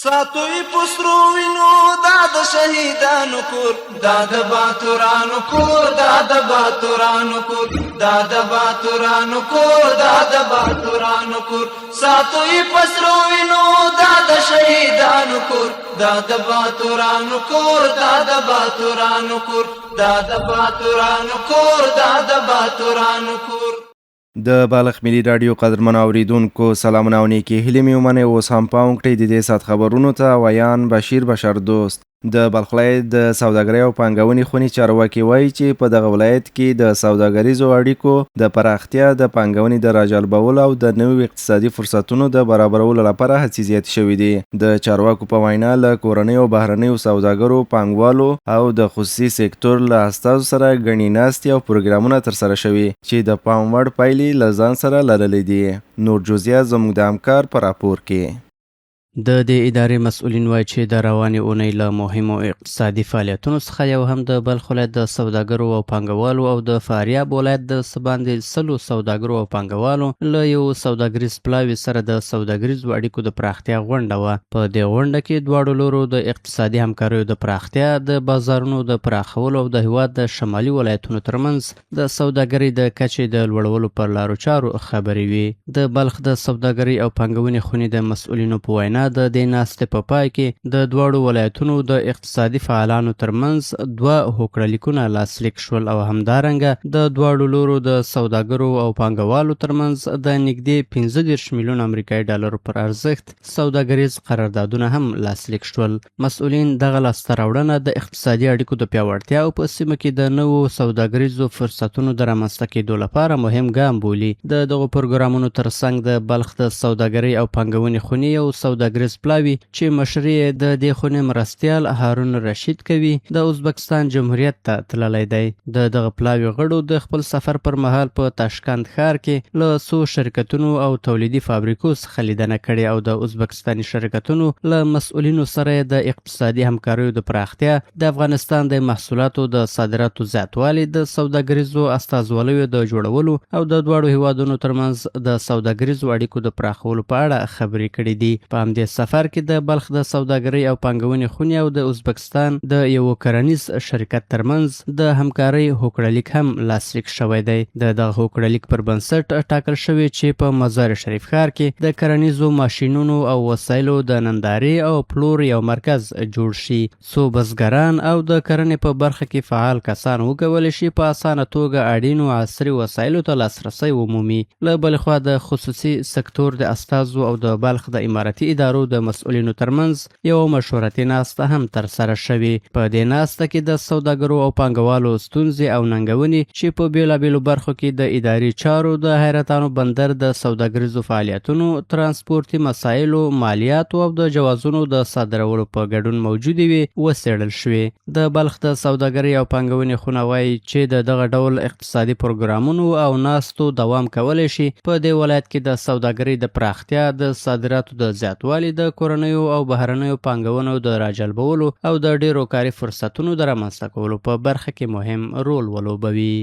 ساتوی پسرو وینو دا د شهیدانو کور، دا د باتورانو کور، دا د باتورانو کور، دا د باتورانو کور، دا د باتورانو کور. ساتوی پسرو وینو دا د شهیدانو کور، دا د باتورانو کور، دا د باتورانو کور، دا د باتورانو کور، دا د باتورانو کور. د بالغ ملي رادیو قدرمن اوریدونکو سلامونه او نیکې هیلې مې ومنئ. اوس هم پام کړئ د دې ساعت خبرونو ته. ویان بشیر بشردوست. د بلخ ولایت د سوداګرۍ او پانګونې خونې چارواکي وایي چې په دغه ولایت کې د سوداګریزو اړیکو د پراختیا، د پانګونې د راجلبولو او د نویو اقتصادي فرصتونو د برابرولو لپاره هڅې زیاتې شوې دي. د چارواکو په وینا له کورنیو او بهرنیو سوداګرو، پانګوالو او د خصوصي سکتور له استازو سره ګڼې ناستې او پروګرامونه ترسره شوي چې د پام وړ پایلې له ځان سره لرلې دي. نور جزئیات زموږ د همکار په راپور کې. د دې ادارې مسؤلین وایي چې د روانې اونۍ له مهمو اقتصادي فعالیتونو څخه یو هم د بلخ ولایت د سوداګرو او پانګوالو او د فاریاب ولایت د څه باندې 100 سوداګرو او پانګوالو له یو سوداګریز پلاوي سره د سوداګریزو اړیکو د پراختیا غونډه وه. په دې غونډه کې دواړو لورو د اقتصادي همکاریو د پراختیا، د بازارونو د پراخولو او د هیواد د شمالي ولایتونو ترمنځ د سوداګرۍ د کچې د لوړولو پر لارو چارو خبرې وي. د بلخ د سوداګرۍ او پانګونې خونې د مسؤلینو په وینا د دې ناستې په پای کې د دواړو ولایتونو د اقتصادي فعالانو ترمنځ 2 هوکړه لاسلیک شول او همدارنګه د دواړو لورو د سوداګرو او پانګوالو ترمنځ د نږدې 15 میلیون امریکایي ډالرو پر ارزښت سوداګریز قراردادونه هم لاسلیک شول. مسؤلین دغه لاسته راوړنه د اقتصادي اړیکو د پیاوړتیا او په سیمه کې د نوو سوداګریزو فرصتونو د رامنځته کېدو لپاره مهم ګام بولي. د دغو پروګرامونو ترڅنګ د بلخ د سوداګرۍ او پانګونې خونې یو سوداګریز پلاوي چې مشري د دې خونې مرستیال هارون رشید کوي د ازبکستان جمهوریت ته تللی دی. د دغه پلاوي غړو د خپل سفر پر مهال په تاشکند ښار کې له څو شرکتونو او تولیدي فابریکو څخه لیدنه کړې او د ازبکستاني شرکتونو له مسؤلینو سره د اقتصادي همکاریو د پراختیا، د افغانستان د محصولاتو د صادراتو زیاتوالي، د سوداګریزو استازوالیو د جوړولو او د دواړو هیوادونو ترمنځ د سوداګریزو اړیکو د پراخولو په اړه خبرې کړې دي. په همدې سفر کې د بلخ د سوداګرۍ او پانګونې خونې او د ازبکستان د یو کرنیز شرکت ترمنځ د همکارۍ هوکړلیک هم لاسلیک شوی دی. د دغه هوکړلیک پر بنسټ ټاکل شوی چې په مزار شریف ښار کې د کرنیزو ماشینونو او وسایلو د نندارې او پلور یو مرکز جوړ شي، څو بزګران او د کرنې په برخه کې فعال کسان وکولی شي په اسانه توګه اړینو عصري وسایلو ته لاسرسی ومومي. له بلې خوا د خصوصي سکتور د استازو او د بلخ د اماراتي ادارو د مسؤلینو ترمنځ یو مشورتي ناسته هم ترسره شوې. په دې ناسته کې د سوداګرو او پانګوالو ستونزې او ننګونې چې په بیلابیلو برخو کې د اداري چارو، د حیرتانو بندر د سوداګریزو فعالیتونو، ترانسپورتي مسایلو، مالیاتو او د جوازونو د صادرولو په ګډون موجودې وي وڅېړل شوې. د بلخ د سوداګرۍ او پانګونې خونه وایي چې د دغه ډول اقتصادي پروګرامونو او ناستو دوام کولی شي په دې ولایت کې د سوداګرۍ د پراختیا، د صادراتو د زیاتوالي، د کورنیو او بهرنیو پانګونو د راجلبولو او د ډیرو کاري فرصتونو د رامنځته کولو په برخه کې مهم رول ولوبوي.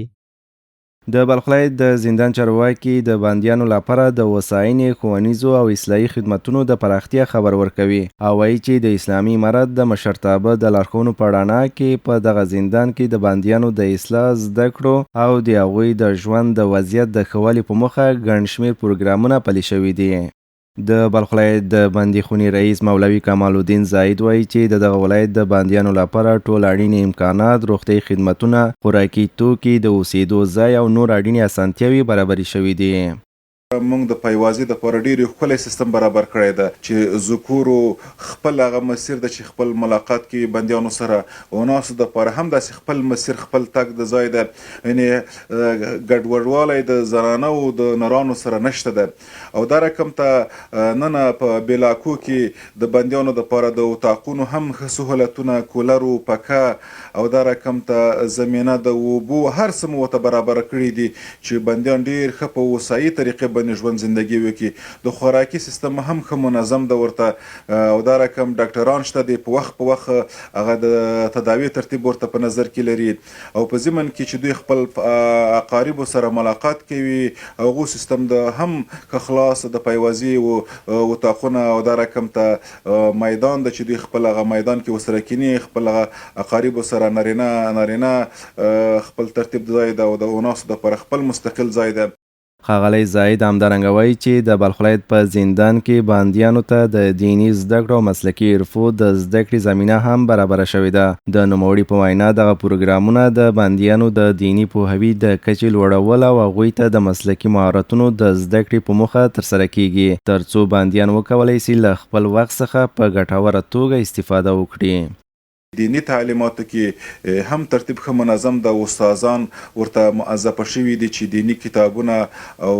د بلخ ولایت د زندان چارواکي د بندیانو لپاره د وساینې، ښوونیزو او اصلاحي خدمتونو د پراختیا خبر ورکوي او وایي چې د اسلامي امارت د مشرتابه د لارښوونو په رڼا کې په دغه زندان کې د بندیانو د اصلاح، زده کړو او د هغوی د ژوند د وضعیت د ښه والي په موخه ګڼ شمېر پروګرامونه پلي شوي دي. د بلخ ولایت د بندي خونې رئیس مولوي کمال الدین زاید وایي چې د دغه ولایت د بندیانو لپاره ټول اړین امکانات، روغتیايي خدمتونه، خوراکي توکي، د اوسېدو ځای او نور اړینې اسانتیاوې برابرې شوي دي. موږ د پایوازي د پاره ډېر ښکلی سیستم برابر کړی ده چې ذکورو خپل هغه مسیر ده چې خپل ملاقات کې بندیانو سره وناسو د پاره هم داسې خپل مسیر، خپل تګ د ځای ده، یعنې ګډوډوالی د زنانو د نرانو سره نشته ده. او دا رقم ته نن په بلاکو کې د بندیانو د پاره د اتاقونو هم ښه سهولتونه، کولرو، پکه او دا رقم ته زمینه د اوبو هر څه مو ورته برابر کړي دي چې بندیان ډېر ښه په وسایي طریقې باندې ژوند زندگی وکړي. د خوراکي سیستم هم ښه منظم ده ورته او دا رقم ډاکټران شته دي په وخت هغه د تداوی ترتیب ورته په نظر کې لري او په ضمن کې چې دوی خپل اقاربو سره ملاقات کوي هغو سیستم د هم که خلاص د پیوازي او تاخونه او دا رقم ته میدان د چې دوی خپل هغه میدان کې وسره کینی خپل اقاربو سره نارینه خپل ترتیب ځای ده او د اوناسو د پر خپل مستقل ځای ده. ښاغلی زاید همدارنګه وایي چې د بلخ ولایت په زندان کې بندیانو ته د دیني زده کړو او مسلکي حرفو د زده کړې زمینه هم برابره شوې ده. د نوموړي په وینا دغه پروګرامونه د بندیانو د دیني پوهوي د کچې لوړول او هغوی ته د مسلکي مهارتونو د زده کړې په موخه ترسره کیږي ترڅو بندیان وکولی سي له خپل وخت څخه په ګټوره توګه استفاده وکړي. دینی تعلیماتو کې هم ترتیب ښه منظم د استادان ورته موظفه شوي دي چې دینی کتابونه او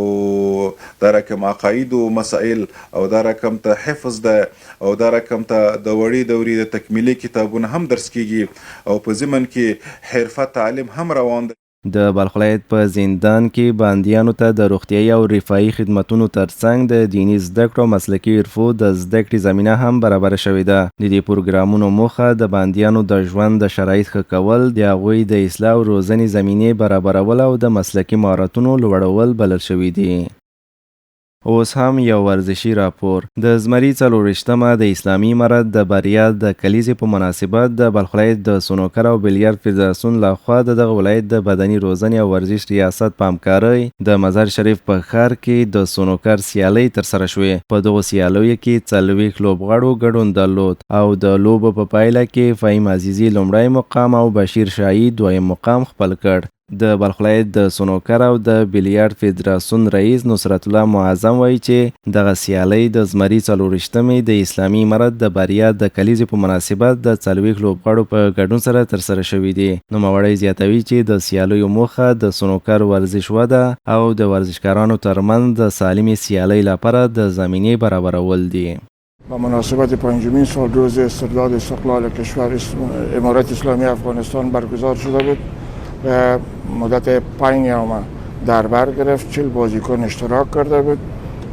دا رقم عقاید او مسائل او دا رقم ته حفظ ده او دا رقم ته د وړي دورې د تکمیلي کتابونه هم درس کیږي او په ضمن کې حرفه تعلیم هم روان ده. د بلخ ولایت په زندان کې بندیانو ته د روغتیايي او رفاهي خدمتونو ترڅنګ د دیني زده کړو مسلکي حرفو د زده کړې زمینه هم برابره شوې ده. د دې پروګرامونو موخه د بندیانو د ژوند د شرایط ښه کول، د هغوی د اصلاح او روزنې زمینې برابرول او د مسلکي مهارتونو لوړول بلل شوي دي. اوس هم یو ورزشي راپور. د زمري 24مه د اسلامي امارت د بریا د کلیزې په مناسبت د بلخ ولایت د سنوکر او بیلیارډ فدراسیون لخوا د دغه ولایت د بدني روزنې او ورزش ریاست په همکارۍ د مزار شریف په ښار کې د سنوکر سیالۍ ترسره شوې. په دغو سیالیو کې 40 لوبغاړو ګډون درلود او د لوبو په پایله کې فهیم عزیزي لومړی مقام او بشیر شاهي دویم مقام خپل کړ. د بلخ ولایت د سنوکر او د بیلیارډ فدراسیون رئیس نصرت الله معظم وایي چې دغه سیالۍ د زمري 24مې د اسلامي امارت د بریا د کلیزې په مناسبت د 40 لوبغاړو په ګډون سره ترسره شوې دي. نوموړی زیاتوي چې د سیالیو موخه د سنوکر ورزش وده او د ورزشکارانو ترمنځ د سالمې سیالۍ لپاره د زمینې برابرول دي. با مناسبت 5مین سال روز استرداد استقلال کشور امارت اسلامی افغانستان برگزار شده بود و مدت 5 یوم در بر گرفت. 40 بازیکن اشتراک کرده بود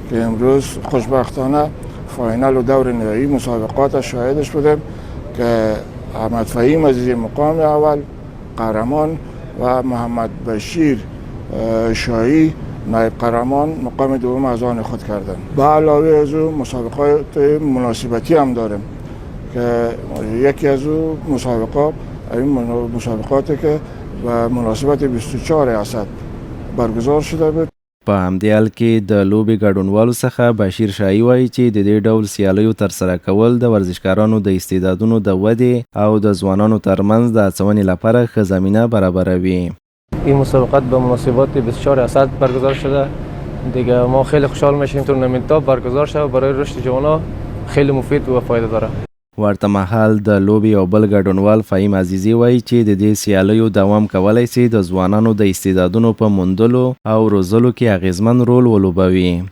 که امروز خوشبختانه فاینال و دور نهایی مسابقات شاهدش بودیم که احمد فهیم عزیزی مقام اول قهرمان و محمد بشیر شاهی نایب قهرمان مقام دوم از آن خود کردند. به علاوه از او مسابقات مناسبتی هم داریم که یکی از او مسابقاتی که و مناسبت 24 اسد برگزار شده بود. په همدې حال کې د لوبې ګډونوالو څخه بشیر شاهي وایي چې د دې ډول سیالیو ترسره کول د ورزشکارانو د استعدادونو د ودې او د ځوانانو ترمنځ د هڅونې لپاره ښه زمینه برابروي. این مسابقات به مناسبت 24 اسد برگزار شده. دیگه ما خیلی خوشحال میشیم تورنمنت‌ها برگزار شده برای رشد جوانان خیلی مفید و فایده داره. ورته مهال د لوبې او بل ګډونوال فهیم عزیزي وایي چې د دې سیالیو دوام کولی سي د ځوانانو د استعدادونو په موندلو او روزلو کې اغیزمن رول ولوبوي.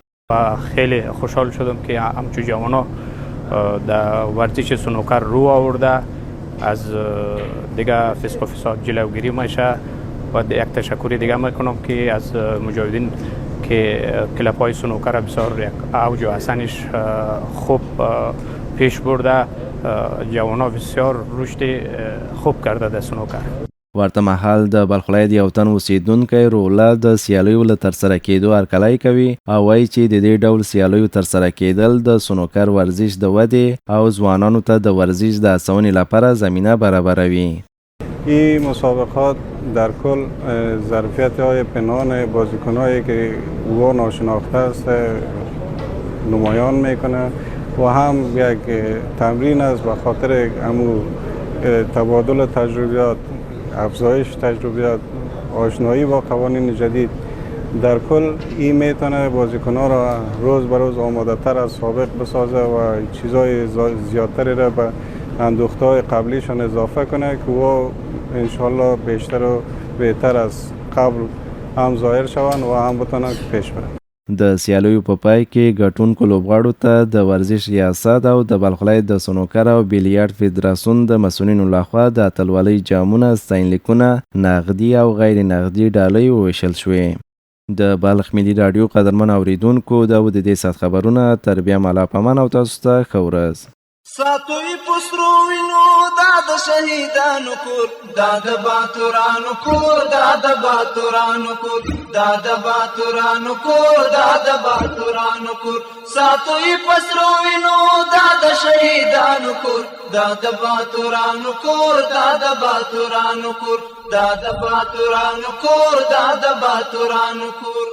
خیلی خوشحال شدم که همچون جوانا در ورزش سنوکر رو آورده، از دیگه فسق و فساد جلوگیری میشه و یک تشکری دیگه میکنم که از مجاهدین که کلاب های سنوکر بسیار یک اوج و حسنش خوب پیش برده، جوانا بسیار رشد خوب کرده در سنوکر. ورته مهال د بلخ ولایت یو تن اوسیدونکی رولا د سیالیو له ترسره کېدو هرکلی کوي او وایي چې د دې ډول سیالیو ترسره کېدل د سنوکر ورزش د ودې او ځوانانو ته د ورزش د هڅونې لپاره زمینه برابروي. این مسابقات در کل ظرفیت های پنهان بازیکنایی که او ناشناخته است نمایان میکنه و هم یک تمرین است به خاطر همو تبادل تجربیات، افزایش تجربیات، آشنایی با قوانین جدید. در کل این میتونه بازیکن‌ها را روز به روز آماده تر از سابق بسازه و چیزای زیادتری را به اندوخته‌های قبلیشان اضافه کنه که او انشالله بیشتر و بهتر از قبل هم ظاهر شوند و هم بتونن پیش برن. د سیالیو په پای کې ګټونکو لوبغاړو ته د ورزش ریاست او د بلخ ولایت د سنوکر او بیلیارډ فدراسیون د مسؤلینو لخوا د اتلولۍ جامونه، ستاینلیکونه، نغدي او غیر نغدي ډالۍ وویشل شوې. د بلخ ملي رادیو قدرمن اوریدونکو دا و د دې ساعت خبرونه تر بیا مالا پامان او تاسو ته ښه ورځ. ساتوی پسرو وینو دا د شهیدانو کور دا د باتورانو کور دا د باتورانو کور دا د باتورانو کور دا د باتورانو کور ساتوی پسرو وینو دا د شهیدانو کور دا د باتورانو کور دا د باتورانو کور دا د باتورانو کور دا د باتورانو کور